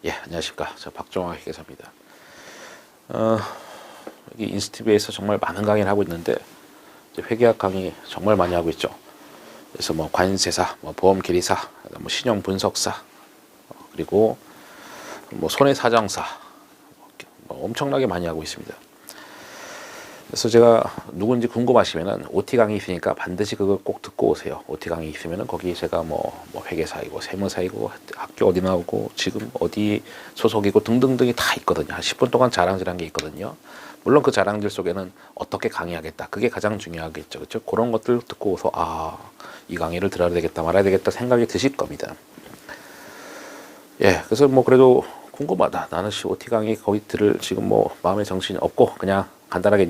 예, 안녕하십니까. 저 박종화 회계사입니다. 어, 여기 인스티비에서 정말 많은 강의를 하고 있는데 회계학 강의 정말 많이 하고 있죠. 그래서 뭐 관세사, 뭐 보험계리사, 뭐 신용분석사, 그리고 뭐 손해사정사, 뭐 엄청나게 많이 하고 있습니다. 그래서 제가 누군지 궁금하시면은 OT 강의 있으니까 반드시 그걸 꼭 듣고 오세요. OT 강의 있으면은 거기 제가 뭐 회계사이고 세무사이고 학교 어디 나오고 지금 어디 소속이고 등등등이 다 있거든요. 한 10분 동안 자랑질한 게 있거든요. 물론 그 자랑질 속에는 어떻게 강의하겠다. 그게 가장 중요하겠죠. 그렇죠? 그런 것들 듣고 오서 이 강의를 들어야 되겠다 말아야 되겠다 생각이 드실 겁니다. 예, 그래서 뭐 그래도 궁금하다. 나는 OT 강의 거기 들을 지금 뭐 마음의 정신이 없고 그냥 간단하게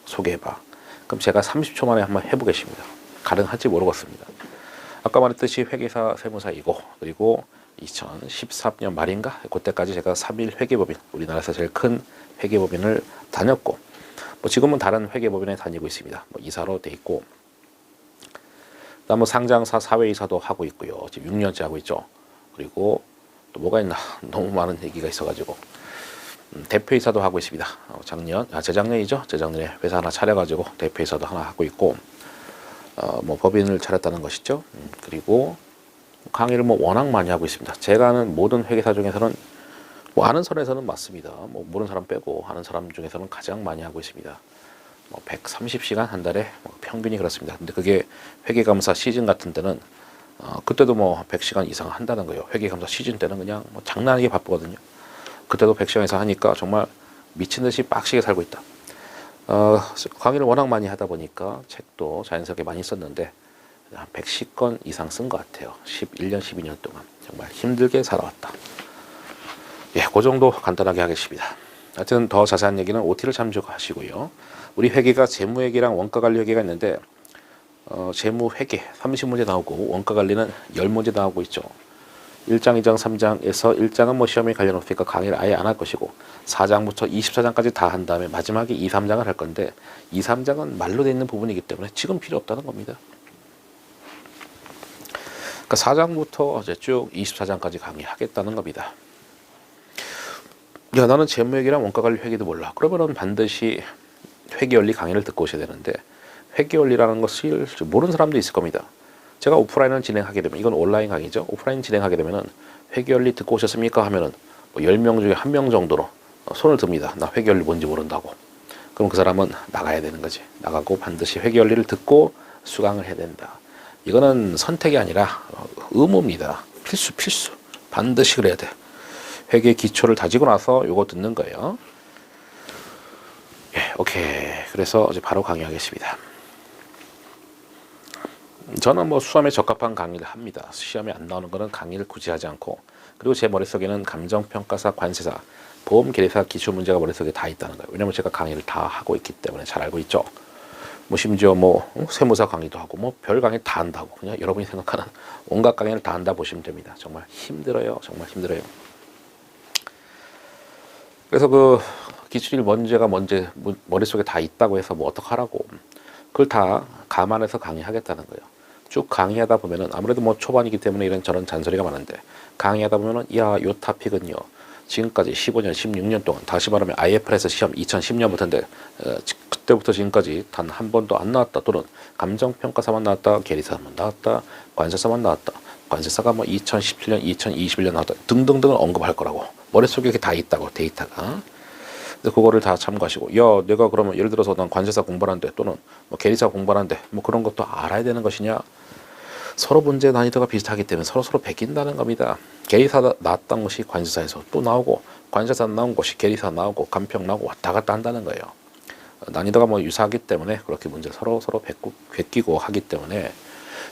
소개해봐. 그럼 제가 30초 만에 한번 해보겠습니다. 가능할지 모르겠습니다. 아까 말했듯이 회계사 세무사이고 그리고 2013년 말인가 그때까지 제가 3일 회계법인 우리나라에서 제일 큰 회계법인을 다녔고 뭐 지금은 다른 회계법인에 다니고 있습니다. 뭐 이사로 돼 있고 그다음 뭐 상장사 사회이사도 하고 있고요. 지금 6년째 하고 있죠. 그리고 또 뭐가 있나 너무 많은 얘기가 있어가지고 대표이사도 하고 있습니다. 재작년이죠. 재작년에 회사 하나 차려가지고 대표이사도 하나 하고 있고 뭐 법인을 차렸다는 것이죠. 그리고 강의를 뭐 워낙 많이 하고 있습니다. 제가 아는 모든 회계사 중에서는 뭐 아는 선에서는 맞습니다. 뭐 모르는 사람 빼고 아는 사람 중에서는 가장 많이 하고 있습니다. 뭐 130시간 한 달에 뭐 평균이 그렇습니다. 근데 그게 회계감사 시즌 같은 때는 그때도 뭐 100시간 이상 한다는 거예요. 회계감사 시즌 때는 그냥 뭐 장난 아니게 바쁘거든요. 그때도 100시간 이상 하니까 정말 미친 듯이 빡시게 살고 있다. 강의를 워낙 많이 하다 보니까 책도 자연스럽게 많이 썼는데 한 110권 이상 쓴 것 같아요. 11년, 12년 동안 정말 힘들게 살아왔다. 예, 그 정도 간단하게 하겠습니다. 하여튼 더 자세한 얘기는 OT를 참조하시고요. 우리 회계가 재무회계랑 원가관리회계가 있는데 재무회계 30문제 나오고 원가관리는 10문제 나오고 있죠. 1장, 2장, 3장에서 1장은 뭐 시험에 관련 없으니까 강의를 아예 안 할 것이고 4장부터 24장까지 다 한 다음에 마지막에 2, 3장을 할 건데 2, 3장은 말로 돼 있는 부분이기 때문에 지금 필요 없다는 겁니다. 그러니까 4장부터 이제 쭉 24장까지 강의하겠다는 겁니다. 야, 나는 재무회계랑 원가관리 회계도 몰라. 그러면은 반드시 회계원리 강의를 듣고 오셔야 되는데 회계원리라는 것을 모르는 사람도 있을 겁니다. 제가 오프라인을 진행하게 되면 이건 온라인 강의죠. 오프라인 진행하게 되면은 회계원리 듣고 오셨습니까? 하면은 뭐 10명 중에 1명 정도로 손을 듭니다. 나 회계원리 뭔지 모른다고. 그럼 그 사람은 나가야 되는 거지. 나가고 반드시 회계원리를 듣고 수강을 해야 된다. 이거는 선택이 아니라 의무입니다. 필수. 반드시 그래야 돼. 회계 기초를 다지고 나서 요거 듣는 거예요. 예, 오케이. 그래서 이제 바로 강의하겠습니다. 저는 뭐 수험에 적합한 강의를 합니다. 시험에 안 나오는 거는 강의를 굳이 하지 않고 그리고 제 머릿속에는 감정평가사, 관세사, 보험계리사 기출문제가 머릿속에 다 있다는 거예요. 왜냐면 제가 강의를 다 하고 있기 때문에 잘 알고 있죠. 뭐 심지어 뭐 세무사 강의도 하고 뭐 별 강의 다 한다고 그냥 여러분이 생각하는 온갖 강의를 다 한다 보시면 됩니다. 정말 힘들어요. 정말 힘들어요. 그래서 그 기출일 문제가 머릿속에 다 있다고 해서 뭐 어떡하라고 그걸 다 감안해서 강의하겠다는 거예요. 쭉 강의하다 보면은 아무래도 뭐 초반이기 때문에 이런저런 잔소리가 많은데 강의하다 보면은 요 토픽은요 지금까지 15년, 16년 동안 다시 말하면 IFRS 시험 2010년부터인데 그때부터 지금까지 단 한 번도 안 나왔다 또는 감정평가사만 나왔다, 계리사만 나왔다, 관세사만 나왔다, 관세사가 뭐 2017년, 2021년 나왔다 등등등을 언급할 거라고 머릿속에 이렇게 다 있다고 데이터가. 그래서 그거를 다 참고하시고 야 내가 그러면 예를 들어서 난 관세사 공부하는데 또는 뭐 계리사 공부하는데 뭐 그런 것도 알아야 되는 것이냐. 서로 문제 난이도가 비슷하기 때문에 서로 베낀다는 겁니다. 계리사 나왔던 것이 관세사에서 또 나오고 관세사 나온 것이 계리사 나오고 간평 나오고 왔다 갔다 한다는 거예요. 난이도가 뭐 유사하기 때문에 그렇게 문제 서로 베끼고 하기 때문에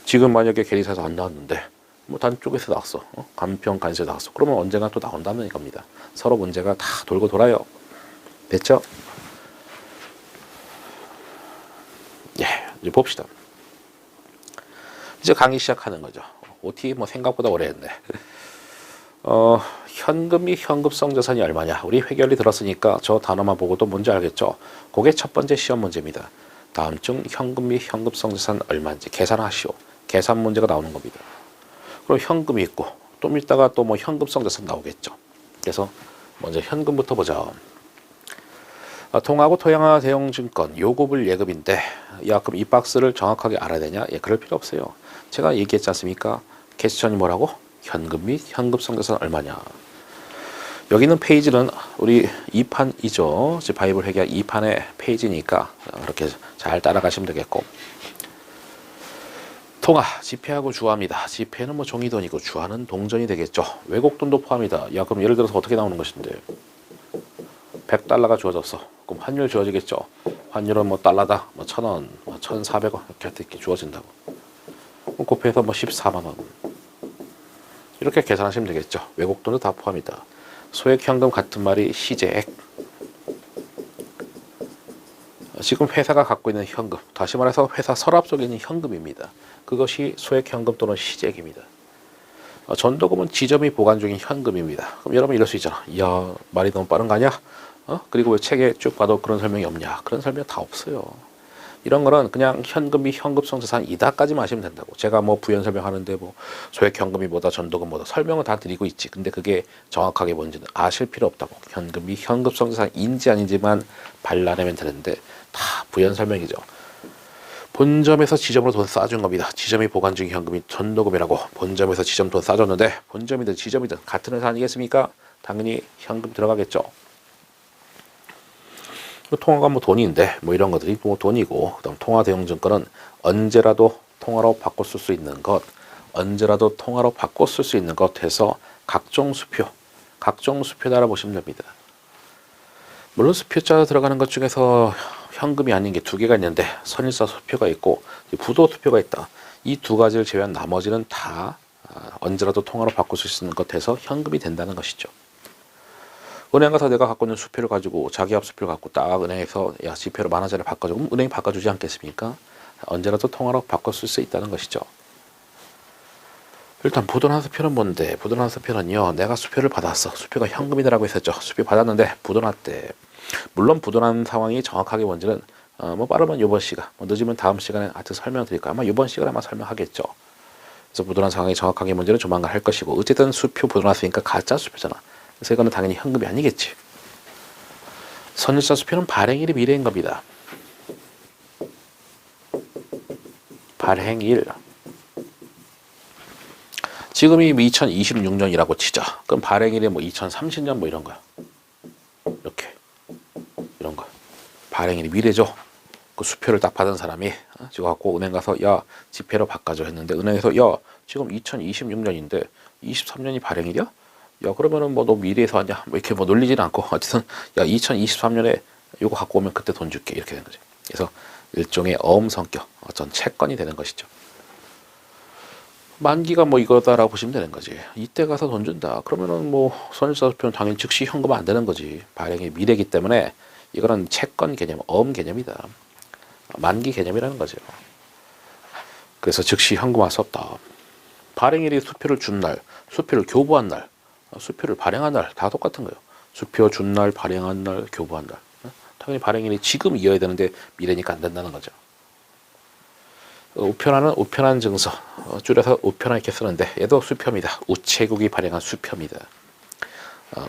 지금 만약에 계리사에서 안 나왔는데 뭐 단쪽에서 나왔어. 간평 관세 나왔어. 그러면 언젠가 또 나온다는 겁니다. 서로 문제가 다 돌고 돌아요. 됐죠? 예, 이제 봅시다. 이제 강의 시작하는 거죠. OT 뭐 생각보다 오래 했네. 현금이 현급성 자산이 얼마냐. 우리 회계원리 들었으니까 저 단어만 보고도 뭔지 알겠죠. 그게 첫 번째 시험 문제입니다. 다음 중 현금 및 현급성 자산 얼마인지 계산하시오. 계산 문제가 나오는 겁니다. 그럼 현금이 있고 좀 이따가 또 뭐 현급성 자산 나오겠죠. 그래서 먼저 현금부터 보자. 통하고 토양화 대형증권 요금을 예금인데, 야 그럼 이 박스를 정확하게 알아야 되냐? 예, 그럴 필요 없어요. 제가 얘기했지 않습니까? 캐시천이 뭐라고? 현금 및 현금성자산 얼마냐. 여기 있는 페이지는 우리 2판이죠. 바이블 회계 2판의 페이지니까 이렇게 잘 따라가시면 되겠고, 통화, 지폐하고 주화입니다. 지폐는 뭐 종이돈이고 주화는 동전이 되겠죠. 외국돈도 포함이다. 야 그럼 예를 들어서 어떻게 나오는 것인데, 100달러가 주어졌어. 그럼 환율 주어지겠죠. 환율은 뭐 달러다, 뭐 1,000원, 뭐 1,400원 이렇게 주어진다고. 그럼 곱해서 뭐 14만 원. 이렇게 계산하시면 되겠죠. 외국돈도 다 포함이다. 소액 현금 같은 말이 시제액. 지금 회사가 갖고 있는 현금, 다시 말해서 회사 서랍 속에 있는 현금입니다. 그것이 소액 현금 또는 시제액입니다. 전도금은 지점이 보관 중인 현금입니다. 그럼 여러분 이럴 수 있잖아. 이야 말이 너무 빠른 거 아니야? 그리고 왜 책에 쭉 봐도 그런 설명이 없냐? 그런 설명 다 없어요. 이런 거는 그냥 현금 및 현금성 자산이다까지만 아시면 된다고. 제가 뭐 부연 설명하는데 뭐 소액 현금이 뭐다, 전도금 뭐다 설명은 다 드리고 있지. 근데 그게 정확하게 뭔지는 아실 필요 없다고. 현금 및 현금성 자산인지 아닌지만 발라내면 되는데 다 부연 설명이죠. 본점에서 지점으로 돈 싸준 겁니다. 지점이 보관 중인 현금이 전도금이라고. 본점에서 지점 돈 싸줬는데 본점이든 지점이든 같은 회사 아니겠습니까? 당연히 현금 들어가겠죠. 통화가 뭐 돈인데 뭐 이런 것들이 뭐 돈이고, 그다음 통화 대형증권은 언제라도 통화로 바꿔 쓸 수 있는 것, 언제라도 통화로 바꿔 쓸 수 있는 것 해서 각종 수표다라 보시면 됩니다. 물론 수표자 들어가는 것 중에서 현금이 아닌 게 두 개가 있는데, 선일사 수표가 있고 부도 수표가 있다. 이 두 가지를 제외한 나머지는 다 언제라도 통화로 바꿀 수 있는 것 해서 현금이 된다는 것이죠. 은행 가서 내가 갖고 있는 수표를 가지고 자기압 수표를 갖고 딱 은행에서 야 지폐로 10,000원짜리 바꿔줘. 그럼 은행이 바꿔주지 않겠습니까? 언제라도 통화로 바꿔 쓸 수 있다는 것이죠. 일단 부도난 수표는 뭔데? 부도난 수표는요, 내가 수표를 받았어. 수표가 현금이라고 했었죠. 수표 받았는데 부도났대. 물론 부도난 상황이 정확하게 뭔지는 뭐 빠르면 이번 시간, 뭐 늦으면 다음 시간에 하여튼 설명드릴까. 아마 이번 시간에 아마 설명하겠죠. 그래서 부도난 상황이 정확하게 뭔지는 조만간 할 것이고, 어쨌든 수표 부도났으니까 가짜 수표잖아. 그래서 이거는 당연히 현금이 아니겠지. 선일사 수표는 발행일이 미래인 겁니다. 발행일. 지금이 2026년이라고 치자. 그럼 발행일이 뭐 2030년 뭐 이런 거야. 이렇게. 이런 거. 발행일이 미래죠. 그 수표를 딱 받은 사람이 지금 갖고 은행 가서 야 지폐로 바꿔줘 했는데, 은행에서 야 지금 2026년인데 23년이 발행일이야? 야 그러면은 뭐 너 미래에서 하냐? 뭐 이렇게 뭐 놀리지는 않고, 어쨌든 야 2023년에 요거 갖고 오면 그때 돈 줄게 이렇게 되는 거지. 그래서 일종의 어음 성격, 어떤 채권이 되는 것이죠. 만기가 뭐 이거다라고 보시면 되는 거지. 이때 가서 돈 준다. 그러면은 뭐 선일사 수표는 당연히 즉시 현금 안 되는 거지. 발행이 미래이기 때문에 이거는 채권 개념, 어음 개념이다. 만기 개념이라는 거죠. 그래서 즉시 현금 할 수 없다. 발행일이 수표를 준 날, 수표를 교부한 날, 수표를 발행한 날 다 똑같은 거예요. 수표 준 날, 발행한 날, 교부한 날. 당연히 발행일이 지금 이어야 되는데 미래니까 안 된다는 거죠. 우편화는 우편한 증서, 줄여서 우편화 이렇게 쓰는데 얘도 수표입니다. 우체국이 발행한 수표입니다.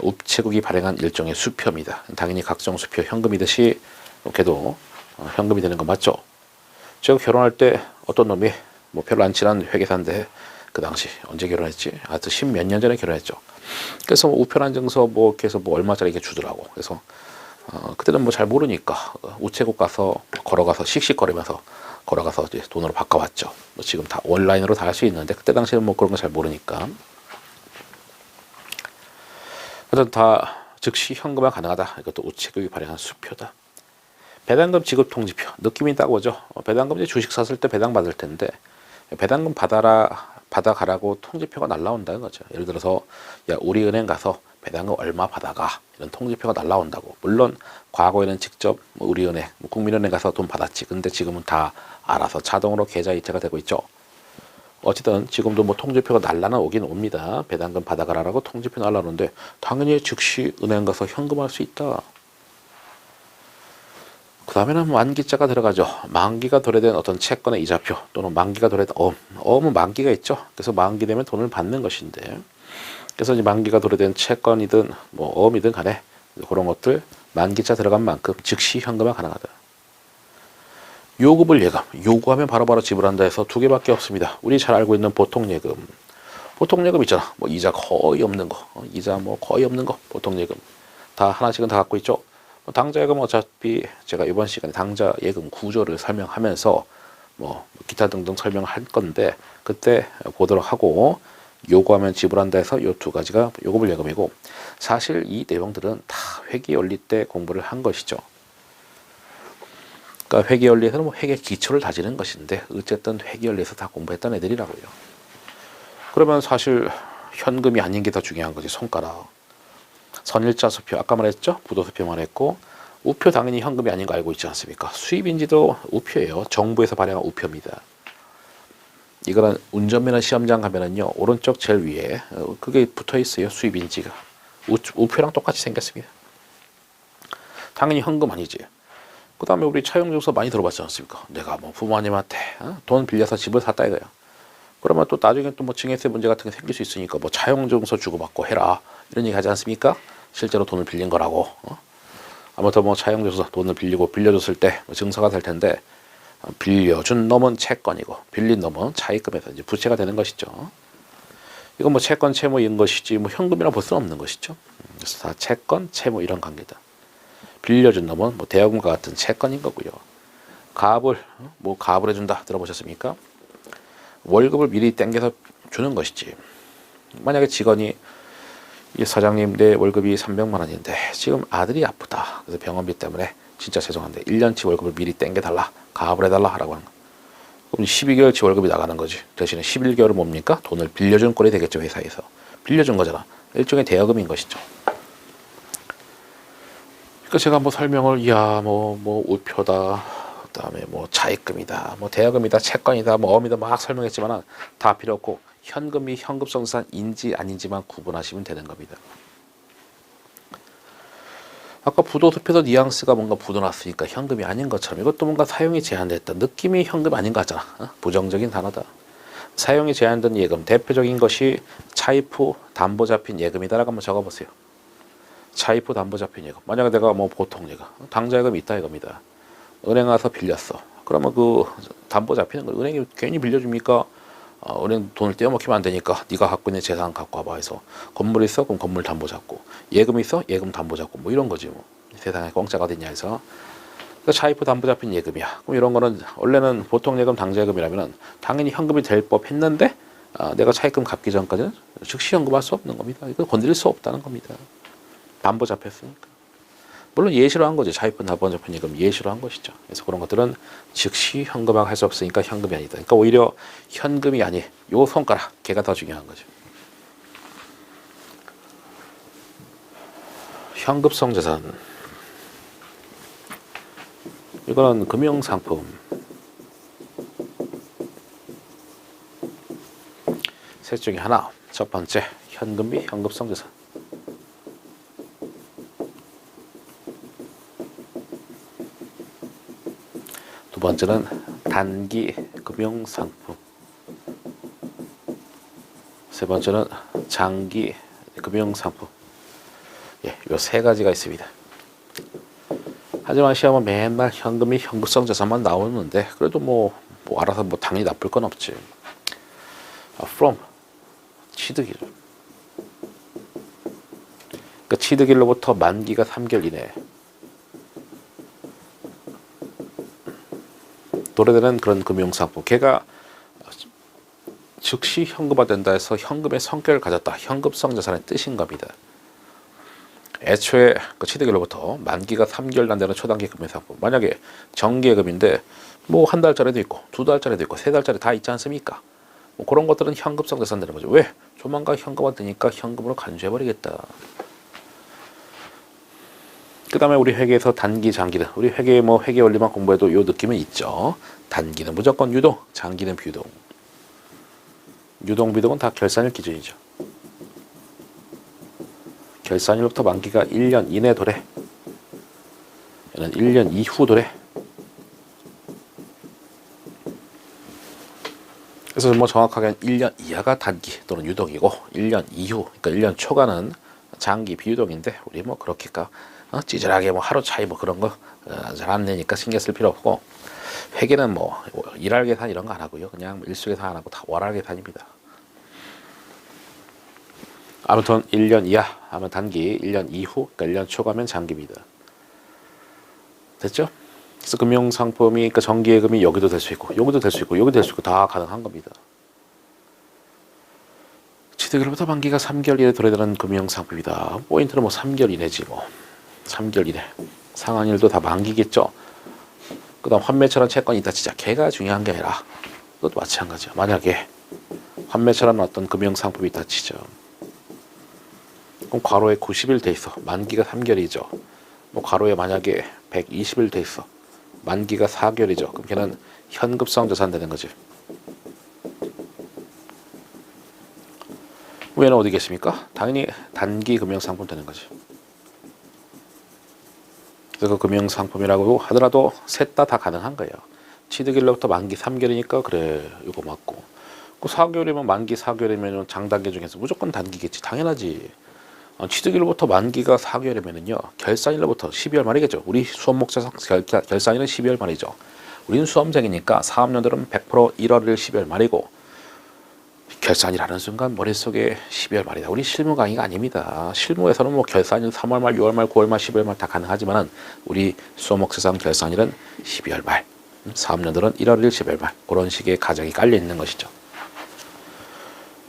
우체국이 발행한 일종의 수표입니다. 당연히 각종 수표 현금이듯이 이렇게도 현금이 되는 거 맞죠? 제가 결혼할 때 어떤 놈이 뭐 별로 안 친한 회계사인데, 그 당시 언제 결혼했지? 하여튼 10몇 년 전에 결혼했죠. 그래서 우편한 증서 뭐 이렇게 해서 뭐 얼마짜리 이게 주더라고. 그래서 그때는 뭐 잘 모르니까 우체국 가서 걸어가서 씩씩거리면서 걸어가서 이제 돈으로 바꿔왔죠. 뭐 지금 다 온라인으로 다 할 수 있는데 그때 당시에는 뭐 그런 거 잘 모르니까. 그래서 다 즉시 현금화 가능하다. 이것도 우체국이 발행한 수표다. 배당금 지급 통지표 느낌이 딱 오죠. 배당금 이제 주식 샀을 때 배당 받을 텐데, 배당금 받아가라고 통지표가 날라온다는 거죠. 예를 들어서 야 우리 은행 가서 배당금 얼마 받아가, 이런 통지표가 날라온다고. 물론 과거에는 직접 우리은행, 국민은행 가서 돈 받았지. 근데 지금은 다 알아서 자동으로 계좌 이체가 되고 있죠. 어쨌든 지금도 뭐 통지표가 날라는 오긴 옵니다. 배당금 받아가라고 통지표 날라오는데 당연히 즉시 은행 가서 현금할 수 있다. 그 다음에는 만기자가 들어가죠. 만기가 도래된 어떤 채권의 이자표 또는 만기가 도래된 어음은 만기가 있죠. 그래서 만기 되면 돈을 받는 것인데, 그래서 이제 만기가 도래된 채권이든 뭐 어음이든 간에 그런 것들 만기차 들어간 만큼 즉시 현금화 가능하다. 요금을 예금, 요구하면 바로바로 지불한다 해서 두 개밖에 없습니다. 우리 잘 알고 있는 보통예금. 보통예금 있잖아. 뭐 이자 거의 없는 거, 이자 뭐 거의 없는 거, 보통예금. 다 하나씩은 다 갖고 있죠. 당좌예금은 어차피 제가 이번 시간에 당좌예금 구조를 설명하면서 뭐 기타 등등 설명을 할 건데 그때 보도록 하고, 요구하면 지불한다 해서 이 두 가지가 요금을 예금이고, 사실 이 내용들은 다 회계 원리 때 공부를 한 것이죠. 그러니까 회계 원리에서는 뭐 회계 기초를 다지는 것인데 어쨌든 회계 원리에서 다 공부했던 애들이라고요. 그러면 사실 현금이 아닌 게 더 중요한 거지. 손가락. 선일자 수표 아까 말했죠. 부도수표만 했고, 우표 당연히 현금이 아닌 거 알고 있지 않습니까? 수입인지도 우표예요. 정부에서 발행한 우표입니다. 이거는 운전면허 시험장 가면은요, 오른쪽 제일 위에 그게 붙어 있어요. 수입인지가 우표랑 똑같이 생겼습니다. 당연히 현금 아니지. 그 다음에 우리 차용증서 많이 들어봤지 않습니까? 내가 뭐 부모님한테 돈 빌려서 집을 샀다 이거야. 그러면 또 나중에 또 뭐 증여세 문제 같은 게 생길 수 있으니까 뭐 차용증서 주고받고 해라 이런 얘기 하지 않습니까? 실제로 돈을 빌린 거라고. 아무튼 뭐 차용증서 돈을 빌리고 빌려줬을 때 뭐 증서가 될 텐데, 빌려준 놈은 채권이고 빌린 놈은 차입금에서 이제 부채가 되는 것이죠. 이건 뭐 채권 채무인 것이지 뭐 현금이라 볼 수는 없는 것이죠. 그래서 다 채권 채무 이런 관계다. 빌려준 놈은 뭐 대여금과 같은 채권인 거고요. 갑을 뭐 갑을 해준다 들어보셨습니까? 월급을 미리 땡겨서 주는 것이지. 만약에 직원이 이 사장님 내 월급이 300만 원인데 지금 아들이 아프다. 그래서 병원비 때문에 진짜 죄송한데 1년치 월급을 미리 땡겨달라. 가압을 해달라 하라고 하는 거. 그럼 12개월치 월급이 나가는 거지. 대신에 11개월은 뭡니까? 돈을 빌려준 꼴이 되겠죠. 회사에서. 빌려준 거잖아. 일종의 대여금인 것이죠. 그러니까 제가 뭐 설명을 뭐 우표다, 그다음에 뭐 차입금이다, 뭐 대여금이다, 채권이다, 뭐 어음이다 막 설명했지만은 다 필요 없고 현금이 현금성산인지 아닌지만 구분하시면 되는 겁니다. 아까 부도수표도 뉘앙스가 뭔가 부도났으니까 현금이 아닌 것처럼 이것도 뭔가 사용이 제한됐다. 느낌이 현금 아닌 것 같잖아. 부정적인 단어다. 사용이 제한된 예금 대표적인 것이 차입 후 담보 잡힌 예금이다라고 한번 적어보세요. 차입 후 담보 잡힌 예금. 만약에 내가 뭐 보통 예금, 당좌예금이 있다 이겁니다. 은행 가서 빌렸어. 그러면 그 담보 잡히는 거 은행이 괜히 빌려줍니까? 은행 돈을 떼어먹히면 안 되니까 네가 갖고 있는 재산 갖고 와봐 해서, 건물 있어? 그럼 건물 담보 잡고, 예금 있어? 예금 담보 잡고, 뭐 이런 거지 뭐. 세상에 공짜가 어딨냐 해서. 그러니까 차입 후 담보 잡힌 예금이야. 그럼 이런 거는 원래는 보통 예금 당좌예금이라면 당연히 현금이 될 법했는데 내가 차입금 갚기 전까지는 즉시 현금할 수 없는 겁니다. 이거 건드릴 수 없다는 겁니다. 담보 잡혔으니까. 물론 예시로 한 거죠. 차입금 담보 잡힌 예금 예시로 한 것이죠. 그래서 그런 것들은 즉시 현금화가 할 수 없으니까 현금이 아니다. 그러니까 오히려 현금이 아닌 요 손가락, 걔가 더 중요한 거죠. 현급성 자산. 이거는 금융상품. 셋 중에 하나. 첫 번째, 현금 및 현급성 자산. 두 번째는 단기 금융상품. 세 번째는 장기 금융상품. 예, 요 세 가지가 있습니다. 하지만 시험은 맨날 현금 및 현금성 자산만 나오는데 그래도 뭐 알아서 뭐 당연히 나쁠 건 없지. from 취득일. 그러니까 취득일로부터 만기가 3개월 이내 도래되는 그런 금융상품. 걔가 즉시 현금화된다 해서 현금의 성격을 가졌다. 현금성 자산의 뜻인 겁니다. 애초에 그 취득일로부터 만기가 3개월 난 되는 초단기 금융상품. 만약에 정기예금인데 뭐 한 달짜리도 있고 두 달짜리도 있고 세 달짜리 다 있지 않습니까? 뭐 그런 것들은 현금성 자산 되는 거죠. 왜? 조만간 현금화되니까 현금으로 간주해버리겠다. 그 다음에 우리 회계에서 단기, 장기는 우리 회계 뭐 회계 원리만 공부해도 요 느낌은 있죠. 단기는 무조건 유동, 장기는 비유동. 유동, 비동은 다 결산일 기준이죠. 결산일부터 만기가 1년 이내 도래. 얘는 1년 이후 도래. 그래서 뭐 정확하게 1년 이하가 단기 또는 유동이고 1년 이후 그러니까 1년 초과는 장기 비유동인데 우리 뭐 그렇게까 찌질하게 뭐 하루 차이 뭐 그런 거 잘 안 내니까 신경 쓸 필요 없고 회계는 뭐 일할 계산 이런 거 안 하고요. 그냥 일수 계산 안 하고 다 월할 계산입니다. 아무튼 1년 이하 하면 단기, 1년 이후 그러니까 1년 초과면 장기입니다. 됐죠? 그래서 금융상품이 그러니까 정기예금이 여기도 될 수 있고 여기도 될 수 있고 여기도 될 수 있고 다 가능한 겁니다. 취득일부터 만기가 3개월 이내 도래되는 금융상품이다. 포인트는 뭐 3개월 이내지 뭐 3개월 이내 상한일도 다 만기겠죠. 그 다음 환매처럼 채권이 있다 치자. 걔가 중요한 게 아니라 그것도 마찬가지야. 만약에 환매처럼 어떤 금융상품이 있다 치죠. 그럼 괄호에 90일 돼 있어. 만기가 3개월이죠. 뭐 괄호에 만약에 120일 돼 있어. 만기가 4개월이죠. 그럼 걔는 현급성 자산 되는 거지. 얘는 어디겠습니까? 당연히 단기 금융상품 되는 거지. 그래서 그 금융상품이라고 하더라도 셋 다 가능한 거예요. 취득일로부터 만기 3개월이니까 그래 이거 맞고 그 4개월이면 만기 4개월이면 장단기 중에서 무조건 단기겠지. 당연하지. 취득일로부터 만기가 4개월이면은요 결산일로부터 12월 말이겠죠. 우리 수험 목적상 결산일은 12월 말이죠. 우리는 수험생이니까 사업년들은 100% 1월 1일 12월 말이고 결산이라는 순간 머릿속에 12월 말이다. 우리 실무 강의가 아닙니다. 실무에서는 뭐 결산일 3월 말, 6월 말, 9월 말, 12월 말 다 가능하지만은 우리 수험목세상 결산일은 12월 말, 사업년들은 1월 1일 12월 말 그런 식의 가정이 깔려 있는 것이죠.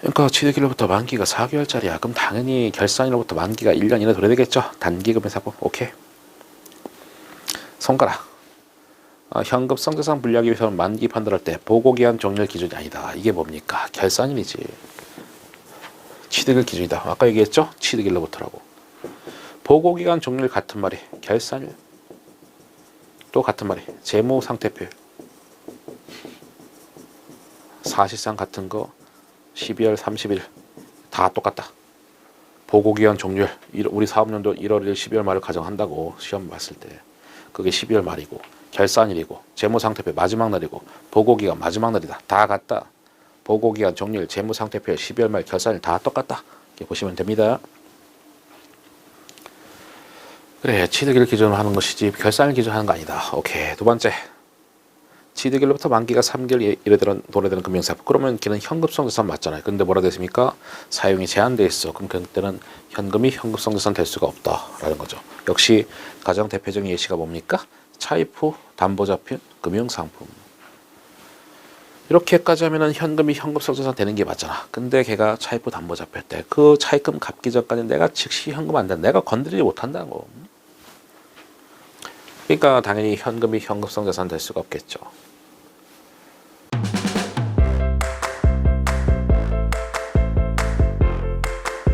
그러니까 취득일로부터 만기가 4개월짜리야. 그럼 당연히 결산일로부터 만기가 1년 이내 도래되겠죠. 단기금융상품 오케이. 손가락. 현급성 자산 분리하기 위해서는 만기 판단할 때 보고기한 종료일 기준이 아니다. 이게 뭡니까? 결산일이지. 취득일 기준이다. 아까 얘기했죠? 취득일로부터라고. 보고기간 종료일 같은 말이 결산일. 또 같은 말이 재무상태표. 사실상 같은 거 12월 30일 다 똑같다. 보고기간 종료일 우리 사업년도 1월 1일 12월 말을 가정한다고 시험 봤을 때 그게 12월 말이고 결산일이고 재무상태표 마지막 날이고 보고기간 마지막 날이다. 다 같다. 보고기간 종료일 재무상태표 12월 말 결산일 다 똑같다. 이렇게 보시면 됩니다. 그래 취득일 기준으로 하는 것이지 결산일 기준으로 하는 거 아니다. 오케이. 두 번째 취득일로부터 만기가 3개월 이래 도래되는 금융상품. 그러면 걔는 현급성 자산 맞잖아요. 근데 뭐라 됐습니까? 사용이 제한돼 있어. 그럼 그때는 현금이 현급성 자산 될 수가 없다라는 거죠. 역시 가장 대표적인 예시가 뭡니까? 차입후 담보 잡힌 금융상품. 이렇게까지 하면은 현금이 현급성 자산 되는 게 맞잖아. 근데 걔가 차입후 담보 잡혔대. 그 차입금 갚기 전까지 내가 즉시 현금 안 돼. 내가 건드리지 못한다고. 그러니까 당연히 현금이 현급성 자산 될 수가 없겠죠.